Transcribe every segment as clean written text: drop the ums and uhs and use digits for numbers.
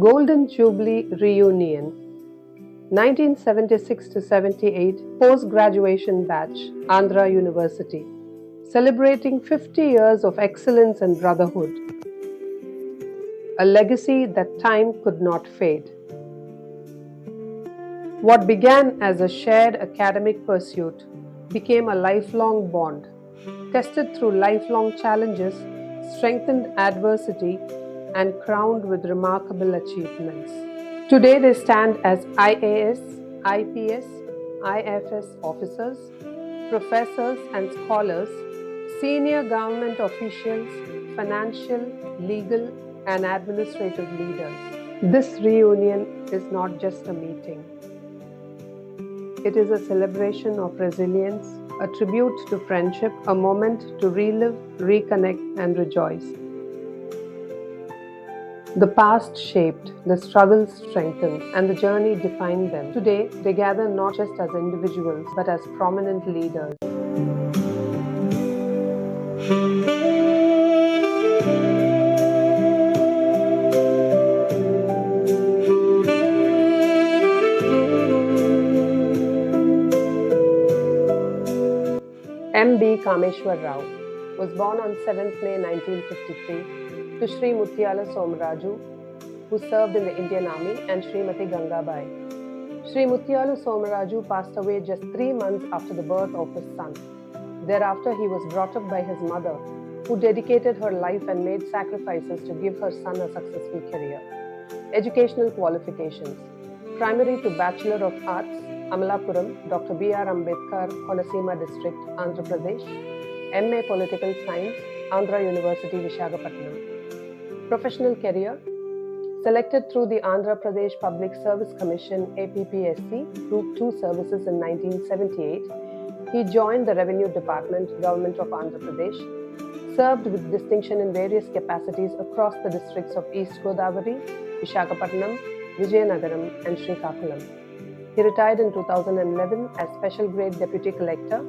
Golden Jubilee Reunion 1976 to 78 Post-Graduation Batch, Andhra University, celebrating 50 years of excellence and brotherhood, a legacy that time could not fade. What began as a shared academic pursuit became a lifelong bond, tested through lifelong challenges, strengthened adversity, and crowned with remarkable achievements. Today they stand as IAS, IPS, IFS officers, professors and scholars, senior government officials, financial, legal, and administrative leaders. This reunion is not just a meeting. It is a celebration of resilience, a tribute to friendship, a moment to relive, reconnect, and rejoice. The past shaped, the struggles strengthened, and the journey defined them. Today, they gather not just as individuals, but as prominent leaders. M.B. Kameshwar Rao was born on 7th May 1953 to Sri Mutyala Somaraju, who served in the Indian Army, and Srimati Gangabai. Sri Mutyala Somaraju passed away just 3 months after the birth of his son. Thereafter, he was brought up by his mother, who dedicated her life and made sacrifices to give her son a successful career. Educational qualifications: primary to Bachelor of Arts, Amalapuram, Dr. B.R. Ambedkar, Konaseema District, Andhra Pradesh. MA Political Science, Andhra University, Visakhapatnam. Professional career: selected through the Andhra Pradesh Public Service Commission APPSC Group 2 services in 1978. He joined the Revenue Department, Government of Andhra Pradesh, served with distinction in various capacities across the districts of East Godavari, Visakhapatnam, Vijayanagaram, and Srikakulam. He retired in 2011 as Special Grade Deputy Collector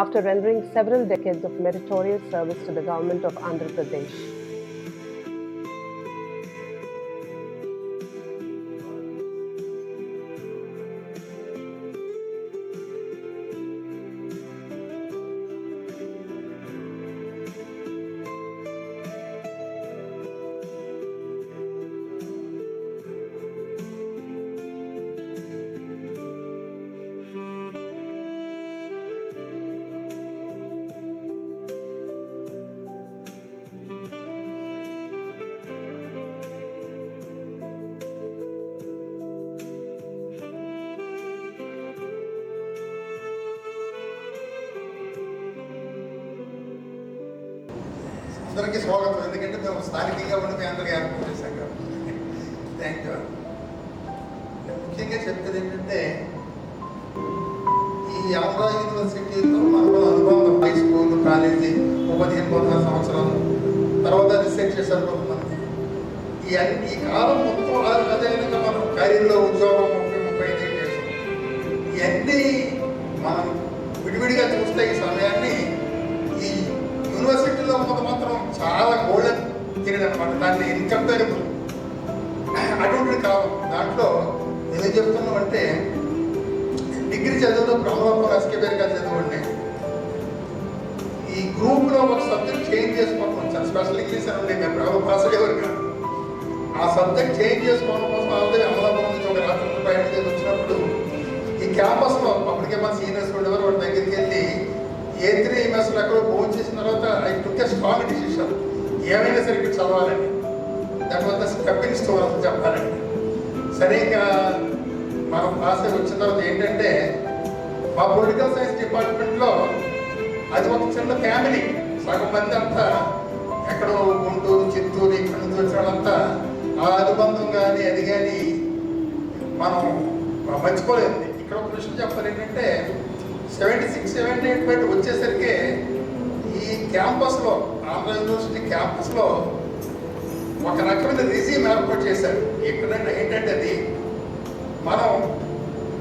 after rendering several decades of meritorious service to the Government of Andhra Pradesh. అందరికీ స్వాగతం. ఎందుకంటే మేము స్థానికంగా ఉండి మేము అందరికీ ఏర్పాటు చేశాం కాబట్టి థ్యాంక్ యూ. ముఖ్యంగా చెప్పేది ఏంటంటే ఈ ఆంధ్ర యూనివర్సిటీతో మనకు అనుబంధం హై స్కూల్, కాలేజీ 15-16 సంవత్సరాలు తర్వాత రీసెర్చ్ చేశారు కొంతమంది. ఈ కాలం మొత్తం అదేవిధంగా మనం కెరీర్లో ఉద్యోగం 30-35 ఏళ్ళు చేసాం. ఇవన్నీ మనం విడివిడిగా చూస్తే ఈ సమయాన్ని ఈ యూనివర్సిటీలో ఉన్నది మాత్రం చాలా గోల్డెన్ పీరియడ్ అనమాట. దాన్ని ఇన్కంపేరబుల్ అటువంటి కాలం. దాంట్లో ఏం చెప్తున్నాం అంటే డిగ్రీ చదువులో బ్రహ్మలోకం ఎస్కేబేర్ గారు చదువుండే ఈ గ్రూప్లో ఒక సబ్జెక్ట్ చేంజ్ చేసుకోవడం వచ్చాను. స్పెషల్ ఇంగ్లీష్ అని ఉండే మేము బ్రహ్మ పాస్ అయ్యేవారు కాదు. ఆ సబ్జెక్ట్ చేంజ్ చేసుకోవడం కోసం ఆల్రెడీ అమలాపురం నుంచి ఒక రాత్రి బయట వచ్చినప్పుడు ఈ క్యాంపస్లో అప్పటికే మన సీనియర్స్ ఉండేవారు. వాటి దగ్గరికి వెళ్ళి A3 ఎంఎస్లో ఎక్కడో ఫోన్ చేసిన తర్వాత I took a strong decision, ఏమైనా సరే ఇక్కడ చదవాలండి, దానివల్ల స్టెప్పింగ్ స్టోన్ అని చెప్పాలండి. సరే ఇంకా మనం పాస్ అయి వచ్చిన తర్వాత ఏంటంటే మా పొలిటికల్ సైన్స్ డిపార్ట్మెంట్లో అది ఒక చిన్న ఫ్యామిలీ. సగం మంది అంతా ఎక్కడో గుంటూరు, చిత్తూరు, ఇక్కడ నుంచి వచ్చిన వాళ్ళంతా ఆ అనుబంధం కానీ అది కానీ మనం మర్చిపోలేదు. ఇక్కడ ఒక విషయం చెప్పాలి ఏంటంటే 76-78 వచ్చేసరికి ఈ క్యాంపస్లో ఆంధ్ర యూనివర్సిటీ క్యాంపస్లో ఒక రకమైన రిజీమ్ ఏర్పాటు చేశారు. ఎక్కడంటే ఏంటంటే అది మనం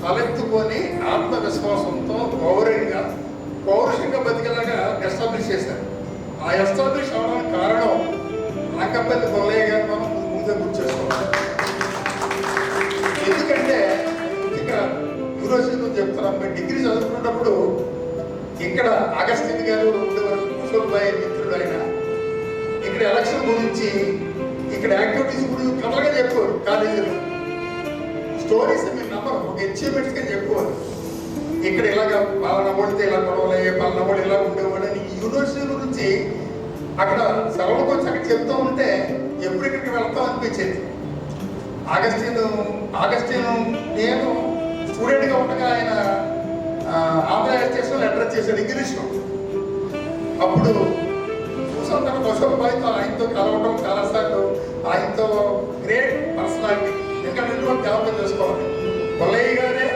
తలెత్తుకొని ఆత్మవిశ్వాసంతో పౌరుషంగా బతికేలాగా ఎస్టాబ్లిష్ చేశారు. ఆ ఎస్టాబ్లిష్ అవడానికి కారణం రంగపల్లి కొల్లయ్య గారు మనం ముందే గుర్తు చేసుకోవాలి. డిగ్రీ చదువుకున్నప్పుడు ఇక్కడ ఆగస్టిన్ గారు ఉండేవారు, అశోక్ భాయ్ మిత్రుడు ఆయన. ఇక్కడ ఎలక్షన్ గురించి, ఇక్కడ యాక్టివిటీస్ గురించి కథలుగా చెప్పేవారు. కాలేజీలో స్టోరీస్ మీరు నమ్మరు, ఒక అచీవ్మెంట్స్గా చెప్పేవారు. ఇక్కడ ఇలాగ పలానా పడితే ఇలా గొడవలయ్యే, పలానా పడి ఇలా ఉండేవాడు అని యూనివర్సిటీ గురించి అక్కడ సెలవులకు వచ్చి అక్కడ చెప్తూ ఉంటే ఎప్పుడు ఇక్కడికి వెళ్తాం అనిపించేది. ఆగస్టిన్ నేను స్టూడెంట్గా ఉండగా ఆయన ఆంధ్ర స్టేషన్ లెటర్ చేశాడు ఇంగ్లీష్లో. అప్పుడు చూసాం తన అశోక్ భాయ్తో, ఆయనతో కలవడం చాలాసార్లు, ఆయనతో గ్రేట్ పర్సనాలిటీ. ఎందుకంటే జ్ఞాపకం చేసుకోవాలి, కొల్లయ్య గారే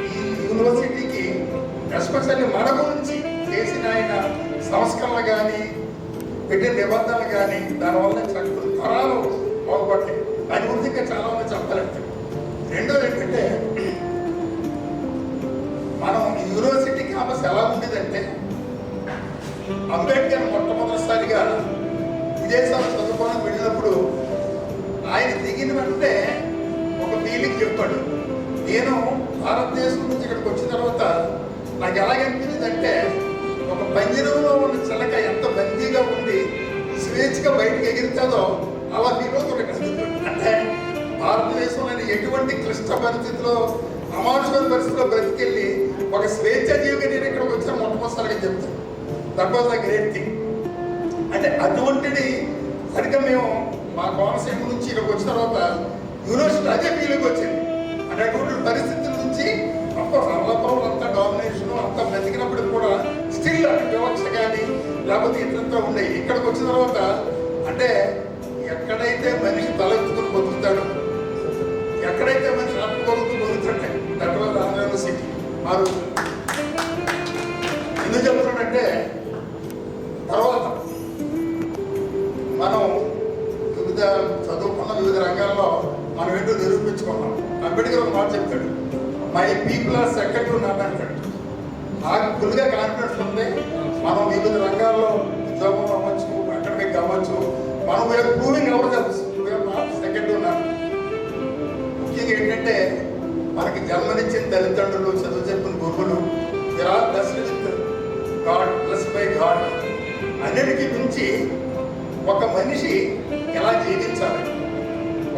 ఈ యూనివర్సిటీకి ఎస్పెషల్లీ మన గురించి చేసిన ఆయన సంస్కరణలు కానీ, పెట్టిన నిబంధనలు కానీ, దానివల్ల చక్కటి తరాలు బాగుపడ్డాయి. దాని గురించి ఇంకా చాలా మంది చెప్పాలంటే. రెండోది ఏంటంటే, మనం యూనివర్సిటీ క్యాంపస్ ఎలా ఉండేదంటే, అంబేద్కర్ మొట్టమొదటిసారిగా విదేశాలు చదువుకోవడానికి వెళ్ళినప్పుడు ఆయన దిగిన వెంటనే ఒక ఫీలింగ్ చెప్పాడు. నేను భారతదేశం నుంచి ఇక్కడికి వచ్చిన తర్వాత నాకు ఎలాగనిపించిందంటే, ఒక పంజరంలో ఉన్న చిలక ఎంత బందీగా ఉండి స్వేచ్ఛగా బయటకు ఎగిరుతుందో అలా ఫీల్ అవుతుంది. అంటే భారతదేశంలోని ఎటువంటి క్లిష్ట పరిస్థితిలో, అమానుషమైన పరిస్థితిలో బ్రతికెళ్ళి ఒక స్వేచ్ఛ జీవిగా నేను ఇక్కడికి వచ్చిన మొట్టమొదటిసారిగా చెప్తాను. That was a great thing. అంటే అటువంటిది సరిగ్గా మేము మా కోనసీమ నుంచి ఇక్కడికి వచ్చిన తర్వాత యూనివర్సిటీ అదే ఫీలింగ్ వచ్చింది. అంటే అటువంటి పరిస్థితుల నుంచి అల్లపౌలు అంతా డామినేషన్ అంతా బ్రతికినప్పుడు కూడా స్టిల్ అంటే వివక్ష కానీ లేకపోతే ఇతరంతా ఉండేవి. ఇక్కడికి వచ్చిన తర్వాత అంటే ఎక్కడైతే మనిషి తలెత్తుకుని బతుకుతాడో, ఎక్కడైతే మనిషి ఆత్మగౌరవంతో బతుకుతుంటే దట్ వాజ్ ఆంధ్ర యూనివర్సిటీ. ఆ రోజు ఎందుకు చెప్తున్నాడంటే, తర్వాత మనం వివిధ చదువుకున్న వివిధ రంగాల్లో మనం ఏంటో నిరూపించుకున్నాం. అంబేద్కర్ ఒక మాట చెప్తాడు, my people are second to none అంటాడు. నాకు ఫుల్గా కాన్ఫిడెన్స్ ఉంది. మనం వివిధ రంగాల్లో ఉద్యోగం అవ్వచ్చు, అకాడమిక్ అవ్వచ్చు, మనం we're proving ourselves, we're not second to none. ముఖ్యంగా ఏంటంటే, మనకి జన్మనిచ్చిన తల్లిదండ్రులు, చదువు చెప్పిన గురువులు, we're all blessed with God, blessed by God. అన్నిటికీ మించి ఒక మనిషి ఎలా జీవించాలి,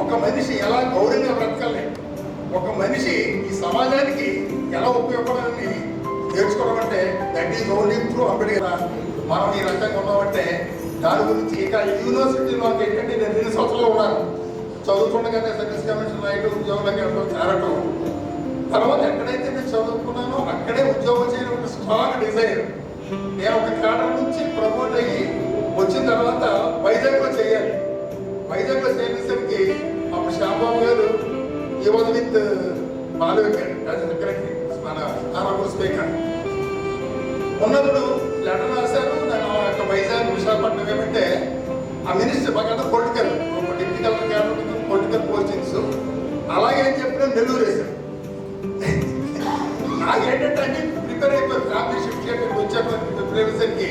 ఒక మనిషి ఎలా గౌరవంగా బ్రతకాలి, ఒక మనిషి ఈ సమాజానికి ఎలా ఉపయోగపడాలని నేర్చుకోవడం అంటే that is only through Ambedkar. మనం ఈ రకంగా ఉన్నామంటే దాని గురించి ఇక యూనివర్సిటీలో ఏంటంటే నేను 2 సంవత్సరాలు ఉన్నాను. చదువుతుండగానే సర్వీస్ కమిషన్ రాయటం, ఉద్యోగులకు వెళ్ళడం, చేరటం. తర్వాత ఎక్కడైతే నేను చదువుకున్నానో అక్కడే ఉద్యోగం చేయడం ఒక స్ట్రాంగ్ డిజైర్. నేను ఒక క్యాడర్ నుంచి ప్రమోట్ అయ్యి వచ్చిన తర్వాత వైజాగ్లో చేయాలి. వైజాగ్లో చేసేసరికి అప్పుడు శ్యాంబాబు గారు ఈ వాజ్ విత్ బాలవికర్ యాజ్ సెక్రటరీ, మన ఆనరబుల్ స్పీకర్ ఉన్నప్పుడు లెటర్ రాశారు. నేను యొక్క వైజాగ్ విశాఖపట్నం ఏమంటే ఆ మినిస్టర్ బాగా పొలిటికల్, ఒక deputy collector cadre political postings. అలాగే అని చెప్పిన నెల్లూరు వేశారు. నాకేంటంటే అన్ని ప్రిపేర్ అయిపోయి ఫ్యామిలీ షిఫ్ట్ చేయడానికి వచ్చేటువంటి ప్రిపరేషన్కి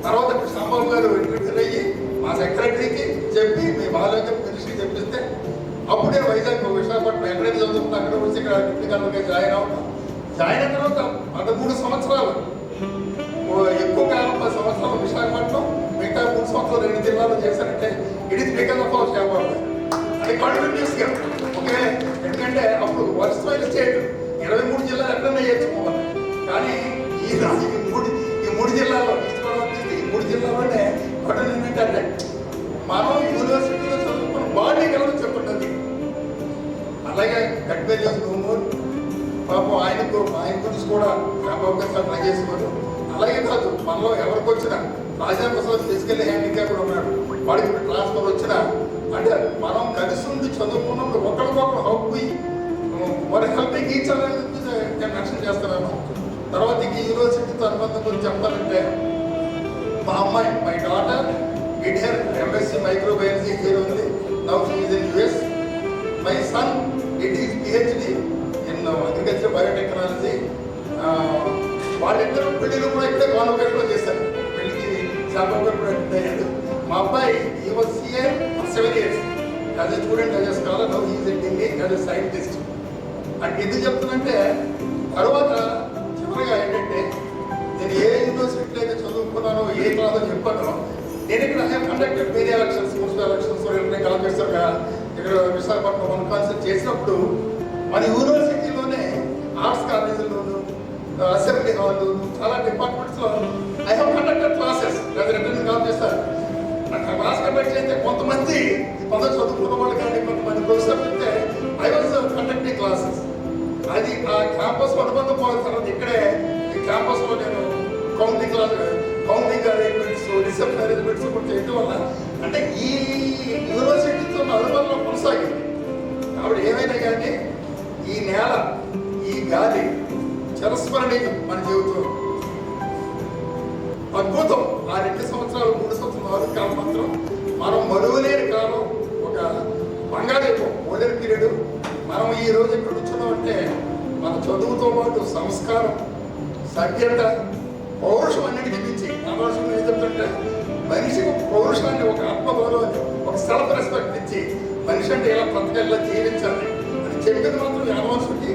తర్వాత శ్యాంబాబు గారు ఇంటర్వ్యూ అయ్యి మా సెక్రటరీకి చెప్పి మీ బాలవికర్ మినిస్టర్కి చెప్పిస్తే అప్పుడు నేను వైజాగ్ విశాఖపట్నం ఎక్కడైతే చదువుతున్నా అక్కడ వచ్చి ఇక్కడ డిప్యూటీ కలెక్టర్గా జాయిన్ అవుతాం. జాయిన్ అయిన తర్వాత 13 సంవత్సరాలు, ఎక్కువ కాలం 10 సంవత్సరాలు విశాఖపట్నం, మిగతా 3 సంవత్సరాలు 2 జిల్లాలు చేశారంటే it is because of our Shyam Babu గారు. అది కంటిన్యూస్గా ఓకే. ఎందుకంటే అప్పుడు వర్షమైన స్టేట్ 23 జిల్లాలు ఎక్కడన్నా చేర్చుకోవాలి. కానీ ఈ 3 జిల్లాల్లో ఈ 3 జిల్లాలోనే ఒకటి ఏంటంటే మనం యూనివర్సిటీలో చదువుకున్న బాడీ కలవని చెప్తున్నది. అలాగే గట్టిగా చేసుకున్నాము. పాపం ఆయన గురించి కూడా శ్యాంబాబు గారు ట్రై చేసేవారు. అలాగే కాదు, మనలో ఎవరికి వచ్చినా రాజాప్రసాద్ ఫిజికల్ హ్యాండిక్యాప్ కూడా ఉన్నాడు, వాడికి ట్రాన్స్ఫర్ వచ్చినా అంటే మనం కలిసి ఉండి చదువుకున్నప్పుడు ఒకరికొకరు హౌప్ వారి హెల్పింగ్ ఈచ్ అనేది నేను మెన్షన్ చేస్తున్నాను. తర్వాత ఈ యూనివర్సిటీతో అనుబంధం గురించి చెప్పాలంటే మా అమ్మాయి, my daughter did her MSc microbiology here ఉంది, now she is in US. My son did his PhD in agriculture biotechnology. వాళ్ళిద్దరూ పెళ్లిలో కూడా ఇక్కడే కాన్వకేట్లో చేశారు. పెళ్లికి శ్యాంబాబు గారు కూడా అటెండ్ అయ్యాడు. మా అబ్బాయి ఈ was CA for 7 years as a student, as a scholar. Now he is in Delhi as a scientist. అంటే ఎందుకు చెప్తుందంటే తర్వాత చివరిగా ఏంటంటే నేను ఏ యూనివర్సిటీలో అయితే చదువుకున్నానో ఏ క్లాస్ చెప్పానో నేను ఇక్కడ కండక్టెడ్ వేరే ఎలక్షన్స్ మున్సిపల్ ఎలక్షన్స్ కాల్ చేస్తారు కదా ఇక్కడ విశాఖపట్నం వన్ కాన్సెప్ట్ చేసినప్పుడు మన యూనివర్సిటీలోనే ఆర్ట్స్ కాలేజీలోను అసెంబ్లీ హాల్లోను చాలా డిపార్ట్మెంట్స్లో I have conducted classes return call చేస్తారు. నాకు క్లాస్ కండక్ట్ చేస్తే కొంతమంది కొందరు చదువుకున్న వాళ్ళు కానీ కొంతమంది ప్రొఫెసర్ చెప్తే ఐ వాజ్ కండక్టింగ్ క్లాసెస్. అది ఆ క్యాంపస్ అనుబంధం పోయిన తర్వాత ఇక్కడే ఈ క్యాంపస్లో నేను కౌంటింగ్ అరేంజ్మెంట్స్ రిసెప్షన్ అరేంజ్మెంట్స్ కూడా చేయడం వల్ల అంటే ఈ యూనివర్సిటీతో అనుబంధం కొనసాగింది. కాబట్టి ఏమైనా కానీ ఈ నేల ఈ గాలి చిరస్మరణీయం మన జీవితంలో అద్భుతం. ఆ 2 సంవత్సరాలు 3 సంవత్సరాలు 4 కాలం మాత్రం మనం మరువలేని కాలం, ఒక బంగాళాఖాతం గోల్డెన్ పీరియడ్. మనం ఈ రోజు ఇక్కడ కూర్చున్నామంటే మన చదువుతో పాటు సంస్కారం, సభ్యత, పౌరుషం అన్నిటికీ మించి పౌరుషం ఏం చెప్తుంటే మనిషికి పౌరుషాన్ని, ఒక ఆత్మగౌరవాన్ని, ఒక సెల్ఫ్ రెస్పెక్ట్ ఇచ్చి మనిషి అంటే ఇలా బ్రతకల్లా జీవించాలి అని చెప్పింది మాత్రం యాదవన్సుకి.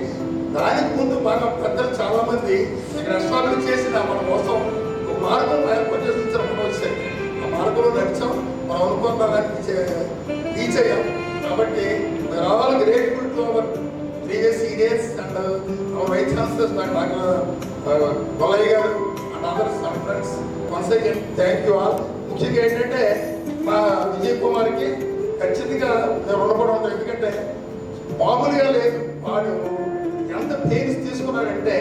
దానికి ముందు బాగా పెద్దలు చాలా మంది ఇక్కడ ఎస్టాబ్లిష్ చేసిన మన కోసం ఒక మార్గం ఏర్పాటు చేసి వచ్చాయి. ఆ మార్గంలో నడిచాం, మనం అనుకున్న దానికి రీచ్ అయ్యాం. కాబట్టి we are all grateful to our previous seniors and our vice chancellors Gollaiah garu and others and friends. Once again thank you all. ముఖ్యంగా ఏంటంటే మా విజయ్ కుమార్కి ఖచ్చితంగా నేను రుణపడి ఉంటాను. ఎందుకంటే మామూలుగా లేదు, వాడు ఎంత పెయిన్స్ తీసుకున్నాడంటే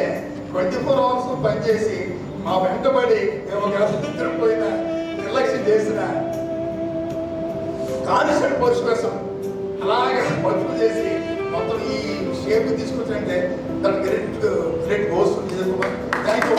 24 hours పనిచేసి మా వెంటబడి మేము నిద్రపోయిన నిర్లక్ష్యం చేసిన కానిస్టేబుల్ పోస్ట్ కోసం అలాగే బతుకు చేసి మొత్తం ఈ షేప్ తీసుకొచ్చారంటే దానికి great goes Vijay Kumar. Thank you.